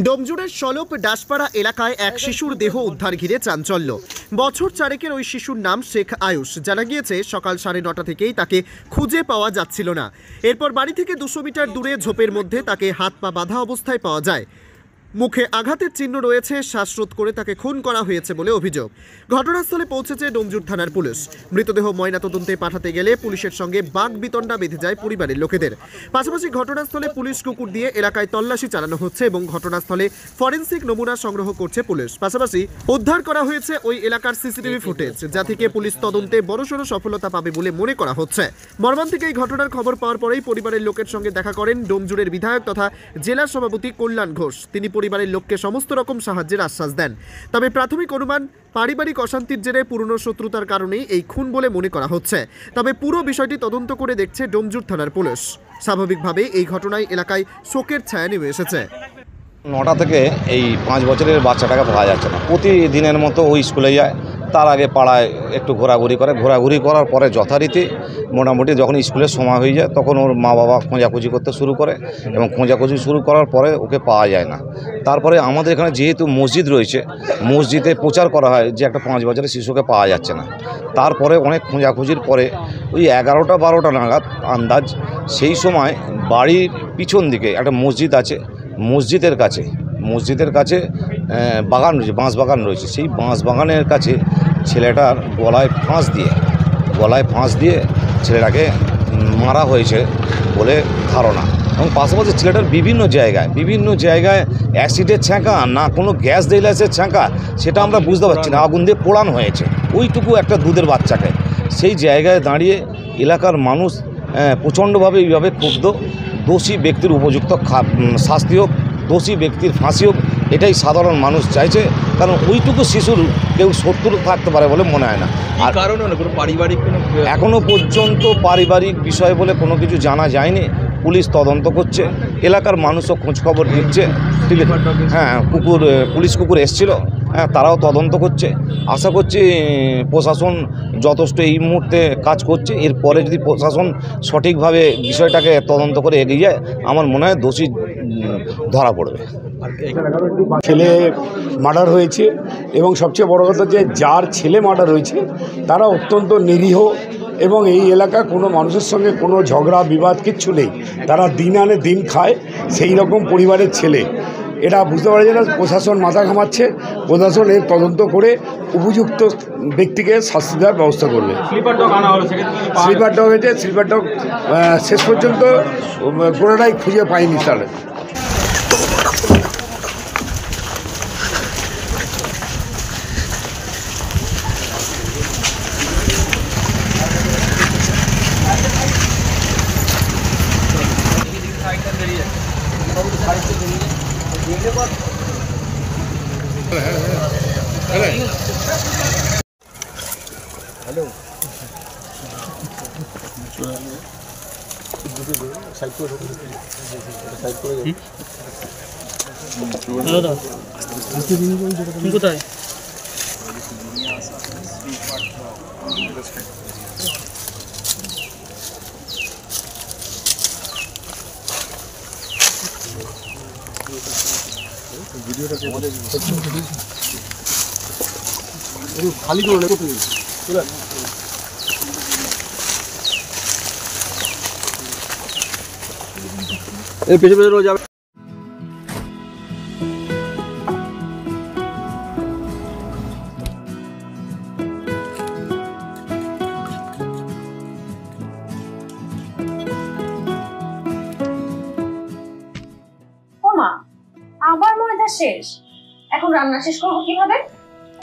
ডোমজুড়ের সলপ ডাসপাড়া এলাকায় এক শিশুর দেহ উদ্ধার ঘিরে চাঞ্চল্য। বছর চারেকের ওই শিশুর নাম শেখ আয়ুষ। জানা গিয়েছে সকাল 9:30 থেকেই তাকে খুঁজে পাওয়া যাচ্ছিল না। এরপর বাড়ি থেকে 200 মিটার দূরে ঝোপের মধ্যে তাকে হাত পা বাঁধা অবস্থায় পাওয়া যায়। মুখে আঘাতের চিহ্ন রয়েছে, শ্বাসরোধ করে তাকে খুন করা হয়েছে বলে অভিযোগ। ঘটনাস্থলে পৌঁছেছে ডোমজুড় থানার পুলিশ। মৃতদেহ ময়নাতদন্তে পাঠাতে গেলে পুলিশের সঙ্গে বাকবিতণ্ডা বেঁধে যায় পরিবারের লোকেদের। পাশাপাশি ঘটনাস্থলে পুলিশ কুকুর দিয়ে এলাকায় তল্লাশি চালানো হচ্ছে এবং ঘটনাস্থলে ফরেনসিক নমুনা সংগ্রহ করছে পুলিশ। পাশাপাশি উদ্ধার করা হয়েছে ওই এলাকার সিসিটিভি ফুটেজ, যা থেকে পুলিশ তদন্তে বড়সড় সফলতা পাবে বলে মনে করা হচ্ছে। মর্মান্তিক এই ঘটনার খবর পাওয়ার পরেই পরিবারের লোকের সঙ্গে দেখা করেন ডোমজুড়ের বিধায়ক তথা জেলা সভাপতি কল্যাণ ঘোষ। তিনি পরিবারের লোককে সমস্ত রকম সাহায্যের আশ্বাস দেন। তবে প্রাথমিক অনুমান পারিবারিক অশান্তির জেরে পুরনো শত্রুতার কারণেই এই খুন বলে মনে করা হচ্ছে। তবে পুরো বিষয়টি তদন্ত করে দেখছে ডোমজুড় থানার পুলিশ। স্বাভাবিকভাবে এই ঘটনায় এলাকায় শোকের ছায়া নেমে এসেছে। 9টা থেকে এই 5 বছরের বাচ্চাটাকে পাওয়া যাচ্ছে না। প্রতিদিনের মতো ওই স্কুলে যায়, তার আগে পাড়ায় একটু ঘোরাঘুরি করে, ঘোরাঘুরি করার পরে যথারীতি মোটামুটি যখন স্কুলের সময় হয়ে যায় তখন ওর মা বাবা খোঁজাখুঁজি করতে শুরু করে এবং খোঁজাখুঁজি শুরু করার পরে ওকে পাওয়া যায় না। তারপরে আমাদের এখানে যেহেতু মসজিদ রয়েছে, মসজিদে প্রচার করা হয় যে একটা 5 বছরের শিশুকে পাওয়া যাচ্ছে না। তারপরে অনেক খোঁজাখুঁজির পরে ওই 11টা-12টা নাগাদ আন্দাজ, সেই সময় বাড়ির পিছন দিকে একটা মসজিদ আছে, মসজিদের কাছে বাগান রয়েছে, বাঁশ বাগান রয়েছে। সেই বাঁশ বাগানের কাছে ছেলেটার গলায় ফাঁস দিয়ে ছেলেটাকে মারা হয়েছে বলে ধারণা। এবং পাশাপাশি ছেলেটার বিভিন্ন জায়গায় অ্যাসিডের ছ্যাঁকা না কোনো গ্যাস দেইলাসের ছ্যাঁকা, সেটা আমরা বুঝতে পারছি না। আগুন দিয়ে পোড়ানো হয়েছে ওইটুকু একটা দুধের বাচ্চাকে। সেই জায়গায় দাঁড়িয়ে এলাকার মানুষ প্রচণ্ডভাবে এইভাবে ক্ষুব্ধ। দোষী ব্যক্তির উপযুক্ত শাস্তি হোক, দোষী ব্যক্তির ফাঁসি হোক, এটাই সাধারণ মানুষ চাইছে। কারণ ওইটুকু শিশুর কেউ শত্রু থাকতে পারে বলে মনে হয় না। আর কারণ পারিবারিক এখনও পর্যন্ত পারিবারিক বিষয় বলে কোনো কিছু জানা যায়নি। পুলিশ তদন্ত করছে, এলাকার মানুষও খোঁজখবর দিচ্ছে। ঠিক আছে, হ্যাঁ, পুলিশ কুকুর এসেছিল, হ্যাঁ, তারাও তদন্ত করছে। আশা করছি প্রশাসন যথেষ্ট এই মুহূর্তে কাজ করছে। এরপরে যদি প্রশাসন সঠিকভাবে বিষয়টাকে তদন্ত করে এগিয়ে যায়, আমার মনে হয় দোষী ধরা পড়বে। ছেলে মার্ডার হয়েছে এবং সবচেয়ে বড় কথা যে যার ছেলে মার্ডার হয়েছে তারা অত্যন্ত নিরীহ এবং এই এলাকা কোনো মানুষের সঙ্গে কোনো ঝগড়া বিবাদ কিচ্ছু নেই। তারা দিন আনে দিন খায়, সেই রকম পরিবারের ছেলে। এটা বুঝতে পারা যায় না, প্রশাসন মাথা ঘামাচ্ছে। প্রশাসন এর তদন্ত করে উপযুক্ত ব্যক্তিকে শাস্তি দেওয়ার ব্যবস্থা করবে। স্লিপার ডগ হয়েছে, স্লিপার ডগ শেষ পর্যন্ত গোড়াটাই খুঁজে পায়নি। তাহলে কোথায় খালি করে পেছনে রোজ যাবে। আবার ময়দা শেষ, এখন রান্না শেষ করবো কিভাবে?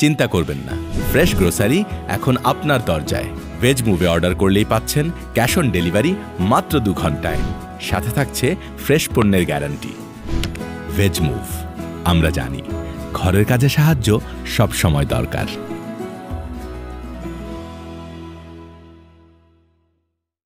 চিন্তা করবেন না, ফ্রেশ গ্রোসারি এখন আপনার দরজায়। ভেজ মুভে অর্ডার করলেই পাচ্ছেন ক্যাশ অন ডেলিভারি মাত্র 2 ঘন্টায়। সাথে থাকছে ফ্রেশ পণ্যের গ্যারান্টি। ভেজ মুভ, আমরা জানি ঘরের কাজে সাহায্য সব সময় দরকার।